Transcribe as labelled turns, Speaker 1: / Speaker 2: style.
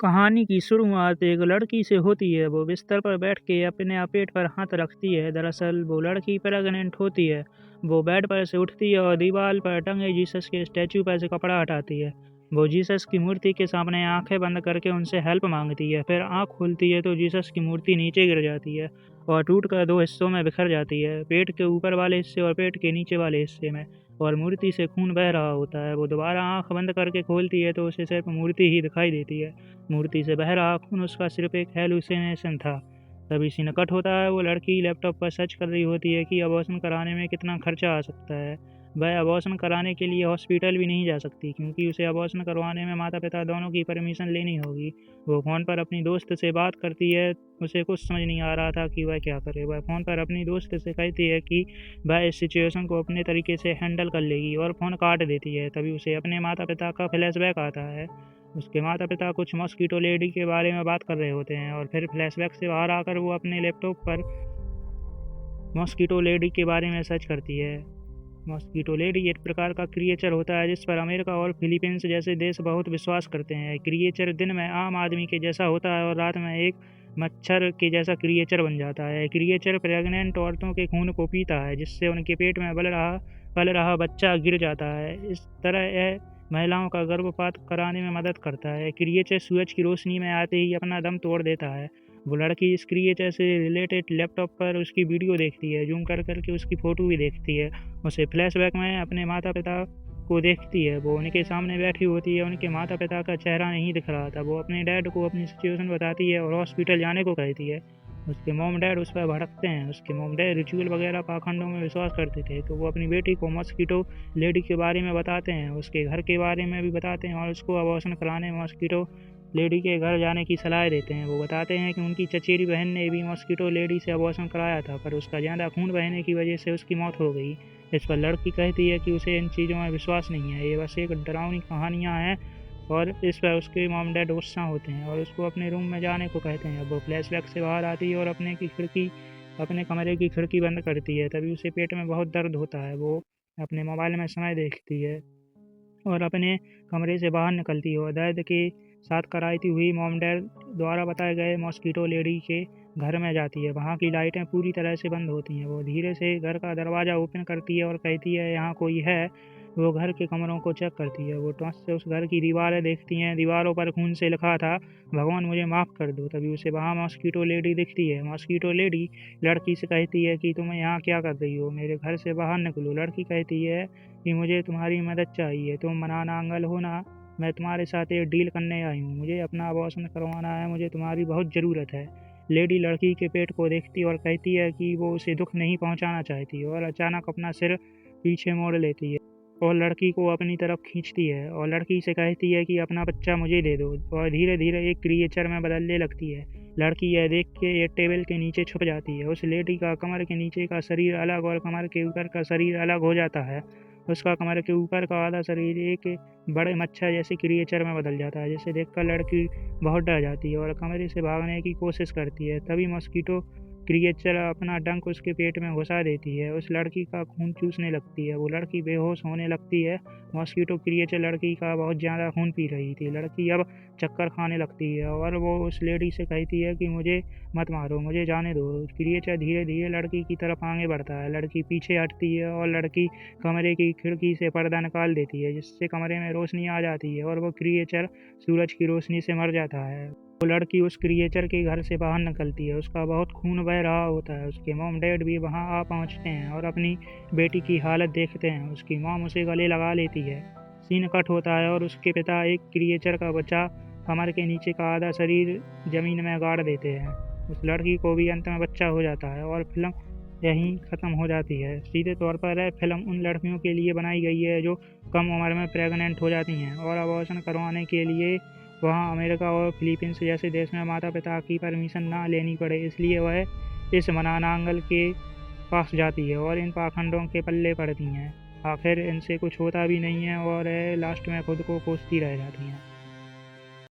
Speaker 1: कहानी की शुरुआत एक लड़की से होती है। वो बिस्तर पर बैठ के अपने पेट पर हाथ रखती है। दरअसल वो लड़की प्रेग्नेंट होती है। वो बेड पर से उठती है और दीवार पर टंगे जीसस के स्टैचू पर से कपड़ा हटाती है। वो जीसस की मूर्ति के सामने आंखें बंद करके उनसे हेल्प मांगती है। फिर आंख खुलती है तो जीसस की मूर्ति नीचे गिर जाती है और टूटकर दो हिस्सों में बिखर जाती है, पेट के ऊपर वाले हिस्से और पेट के नीचे वाले हिस्से में। और मूर्ति से खून बह रहा होता है। वो दोबारा आंख बंद करके खोलती है तो उसे सिर्फ मूर्ति ही दिखाई देती है। मूर्ति से बह रहा खून उसका सिर्फ एक हैलुसिनेशन था। तभी सीन कट होता है। वो लड़की लैपटॉप पर सर्च कर रही होती है कि अबॉर्शन कराने में कितना खर्चा आ सकता है। वह अबॉर्शन कराने के लिए हॉस्पिटल भी नहीं जा सकती क्योंकि उसे अबॉर्शन करवाने में माता पिता दोनों की परमिशन लेनी होगी। वो फ़ोन पर अपनी दोस्त से बात करती है। उसे कुछ समझ नहीं आ रहा था कि वह क्या करे। वह फ़ोन पर अपनी दोस्त से कहती है कि वह इस सिचुएशन को अपने तरीके से हैंडल कर लेगी और फ़ोन काट देती है। तभी उसे अपने माता पिता का फ्लैशबैक आता है। उसके माता पिता कुछ मॉस्किटो लेडी के बारे में बात कर रहे होते हैं और फिर फ्लैशबैक से बाहर आकर वो अपने लैपटॉप पर मॉस्किटो लेडी के बारे में सर्च करती है। मॉस्किटो लेडी एक प्रकार का क्रिएचर होता है जिस पर अमेरिका और फिलीपींस जैसे देश बहुत विश्वास करते हैं। क्रिएचर दिन में आम आदमी के जैसा होता है और रात में एक मच्छर के जैसा क्रिएचर बन जाता है। क्रिएचर प्रेग्नेंट औरतों के खून को पीता है जिससे उनके पेट में पल रहा बच्चा गिर जाता है। इस तरह यह महिलाओं का गर्भपात कराने में मदद करता है। क्रिएचर सूरज की रोशनी में आते ही अपना दम तोड़ देता है। वो लड़की इस क्रिएचर से रिलेटेड लैपटॉप पर उसकी वीडियो देखती है, जूम कर करके उसकी फ़ोटो भी देखती है। उसे फ्लैशबैक में अपने माता पिता को देखती है। वो उनके सामने बैठी होती है। उनके माता पिता का चेहरा नहीं दिख रहा था। वो अपने डैड को अपनी सिचुएशन बताती है और हॉस्पिटल जाने को कहती है। उसके मॉम डैड उस पर भड़कते हैं। उसके मॉम डैड रिचुअल वगैरह पाखंडों में विश्वास करते थे तो वो अपनी बेटी को मॉस्किटो लेडी के बारे में बताते हैं, उसके घर के बारे में भी बताते हैं और उसको अबॉर्शन कराने मॉस्किटो लेडी के घर जाने की सलाह देते हैं। वो बताते हैं कि उनकी चचेरी बहन ने भी मॉस्किटो लेडी से अबॉर्शन कराया था पर उसका ज़्यादा खून बहने की वजह से उसकी मौत हो गई। इस पर लड़की कहती है कि उसे इन चीज़ों में विश्वास नहीं है, ये बस एक डरावनी कहानियाँ हैं। और इस पर उसके मॉम डैड गुस्सा होते हैं और उसको अपने रूम में जाने को कहते हैं। अब वो फ्लैशबैक से बाहर आती है और अपने कमरे की खिड़की बंद करती है। तभी उसे पेट में बहुत दर्द होता है। वो अपने मोबाइल में समय देखती है और अपने कमरे से बाहर निकलती है और दर्द के साथ कराती हुई मॉम डैड द्वारा बताए गए मॉस्किटो लेडी के घर में जाती है। वहाँ की लाइटें पूरी तरह से बंद होती हैं। वो धीरे से घर का दरवाज़ा ओपन करती है और कहती है यहाँ कोई है। वो घर के कमरों को चेक करती है। वो टॉर्च से उस घर की दीवारें देखती हैं। दीवारों पर खून से लिखा था, भगवान मुझे माफ़ कर दो। तभी उसे वहाँ मॉस्किटो लेडी दिखती है। मॉस्किटो लेडी लड़की से कहती है कि तुम यहाँ क्या कर रही हो, मेरे घर से बाहर निकलो। लड़की कहती है कि मुझे तुम्हारी मदद चाहिए, तुम मनानांगल हो ना, मैं तुम्हारे साथ एक डील करने आई हूँ, मुझे अपना अबॉर्शन करवाना है, मुझे तुम्हारी बहुत ज़रूरत है। लेडी लड़की के पेट को देखती और कहती है कि वो उसे दुख नहीं पहुँचाना चाहती और अचानक अपना सिर पीछे मोड़ लेती है और लड़की को अपनी तरफ खींचती है और लड़की से कहती है कि अपना बच्चा मुझे दे दो और धीरे धीरे एक क्रिएचर में बदलने लगती है। लड़की यह देख के एक टेबल के नीचे छुप जाती है। उस लेडी का कमर के नीचे का शरीर अलग और कमर के ऊपर का शरीर अलग हो जाता है। उसका कमर के ऊपर का आधा शरीर एक बड़े मच्छर जैसे क्रिएचर में बदल जाता है, जिसे देखकर लड़की बहुत डर जाती है और कमरे से भागने की कोशिश करती है। तभी मॉस्किटो क्रिएचर अपना डंक उसके पेट में घुसा देती है। उस लड़की का खून चूसने लगती है। वो लड़की बेहोश होने लगती है। मॉस्किटो क्रिएचर लड़की का बहुत ज़्यादा खून पी रही थी। लड़की अब चक्कर खाने लगती है और वो उस लेडी से कहती है कि मुझे मत मारो, मुझे जाने दो। क्रिएचर धीरे धीरे लड़की की तरफ आगे बढ़ता है। लड़की पीछे हटती है और लड़की कमरे की खिड़की से पर्दा निकाल देती है जिससे कमरे में रोशनी आ जाती है और वो क्रिएचर सूरज की रोशनी से मर जाता है। वो लड़की उस क्रिएचर के घर से बाहर निकलती है। उसका बहुत खून बह रहा होता है। उसके मॉम डैड भी वहाँ आ पहुँचते हैं और अपनी बेटी की हालत देखते हैं। उसकी मॉम उसे गले लगा लेती है। सीन कट होता है और उसके पिता एक क्रिएचर का बच्चा कमर के नीचे का आधा शरीर ज़मीन में गाड़ देते हैं। उस लड़की को भी अंत में बच्चा हो जाता है और फिल्म यहीं ख़त्म हो जाती है। सीधे तौर पर यह फिल्म उन लड़कियों के लिए बनाई गई है जो कम उम्र में प्रेग्नेंट हो जाती हैं और अबॉर्शन करवाने के लिए वहाँ अमेरिका और फिलीपींस जैसे देश में माता पिता की परमिशन ना लेनी पड़े, इसलिए वह इस मनानांगल के पास जाती है और इन पाखंडों के पल्ले पड़ती हैं। आखिर इनसे कुछ होता भी नहीं है और लास्ट में खुद को कोसती रह जाती हैं।